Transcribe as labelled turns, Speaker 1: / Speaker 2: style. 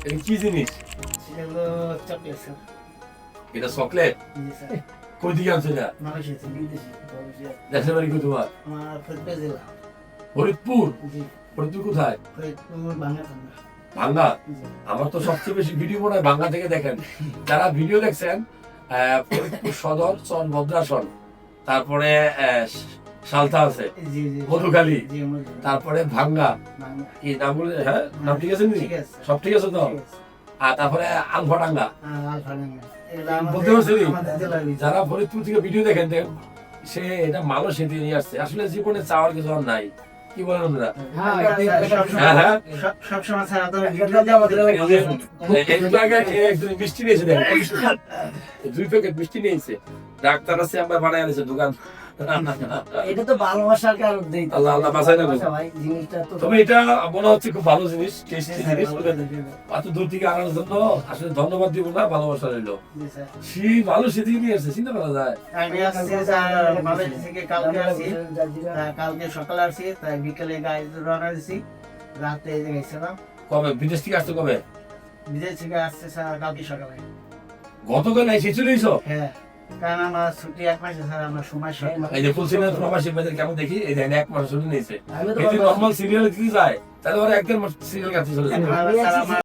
Speaker 1: এটা কি জিনিস?
Speaker 2: এগুলো চকলেট স্যার।
Speaker 1: এটা চকলেট?
Speaker 2: জি স্যার।
Speaker 1: কই দিকে আনছো এটা?
Speaker 2: মালয়েশিয়া থেকে বিদেশি মালয়েশিয়া।
Speaker 1: দেশের বাড়ি কই তোমার?
Speaker 2: আমার ফরিদপুর জেলা।
Speaker 1: ফরিদপুর?
Speaker 2: জি
Speaker 1: ফরিদপুর কোথায়?
Speaker 2: ফরিদপুর বাংলাথানা।
Speaker 1: ভাঙ্গা?
Speaker 2: জি।
Speaker 1: আমার তো সবচেয়ে বেশি ভিডিও মনে হয় ভাঙ্গা থেকে দেখেন। যারা ভিডিও দেখছেন ফরিদপুর সদর, চন ভদ্রাসন, তারপরে সালতা আছে,
Speaker 2: জি জি।
Speaker 1: মধুখালী,
Speaker 2: জি মধুখালী।
Speaker 1: তারপরে ভাঙ্গা,
Speaker 2: বাংলা।
Speaker 1: কি নাম বলে, হ্যাঁ নাম ঠিক আছে নি?
Speaker 2: ঠিক আছে।
Speaker 1: সব ঠিক আছে তো?
Speaker 2: ঠিক আছে।
Speaker 1: আর তারপরে আলফাডাঙ্গা।
Speaker 2: আলফাডাঙ্গা। এগুলো
Speaker 1: বলতে
Speaker 2: আমাদের
Speaker 1: পারছিলি?
Speaker 2: আমাদের জেলার ভিতরে।
Speaker 1: যারা ফরিদপুর থেকে ভিডিও দেখেন সে এটা মালয়েশিয়া থেকে নিয়ে আসছে। আসলে জীবনে চাওয়ার কিছু আর নাই, কি বলেন আপনারা?
Speaker 2: হ্যাঁ,
Speaker 1: হ্যাঁ, হ্যাঁ।
Speaker 2: সবসময় স্যার আপনারা
Speaker 1: একটু আগে একজন মিষ্টি নিয়েছে, দেখেন 2 প্যাকেট মিষ্টি নিয়েছে। ডাক্তার আছে আমরা বানাই আনিছে দোকান।
Speaker 2: এটা তো ভালোবাসার কারণে
Speaker 1: আল্লাহ আল্লাহ বাঁচাই রাখুন।
Speaker 2: ভাই জিনিসটা তো
Speaker 1: তবে এটা মনে হচ্ছে খুব ভালো জিনিস, টেস্টি জিনিস। এত দূর থেকে আনার জন্য আসলে ধন্যবাদ দিব না, ভালোবাসা রইল।
Speaker 2: জি স্যার।
Speaker 1: ভালো সেদিকে নিয়ে আসছে, চিন্তা করা যায়।
Speaker 2: আমি আসছি স্যার মালয়েশিয়া থেকে কালকে আসছি। কালকে সকালে আসছি, তাই বিকেলে গাড়ি রওনা দিছি। রাতে গেছিলাম।
Speaker 1: কবে বিদেশ থেকে আসছো? কবে?
Speaker 2: বিদেশ থেকে আসছে স্যার কালকে সকালে।
Speaker 1: গতকাল এসে চলে এসো?
Speaker 2: হ্যাঁ, কারণ আমার ছুটি 1 মাসে স্যার, আমরা সময় শর্ট।
Speaker 1: এই যে ফুল সিনিয়র প্রবাসী ভাইদের কেমন দেখি, এই দেখেন 1 মাস ছুটি নিয়েছে। এই যে নর্মাল সিরিয়াল দিতে যায় তাহলে ওরা 1-1.5 মাস সিরিয়াল কাটতে চলে যায়।
Speaker 2: স্যার আমার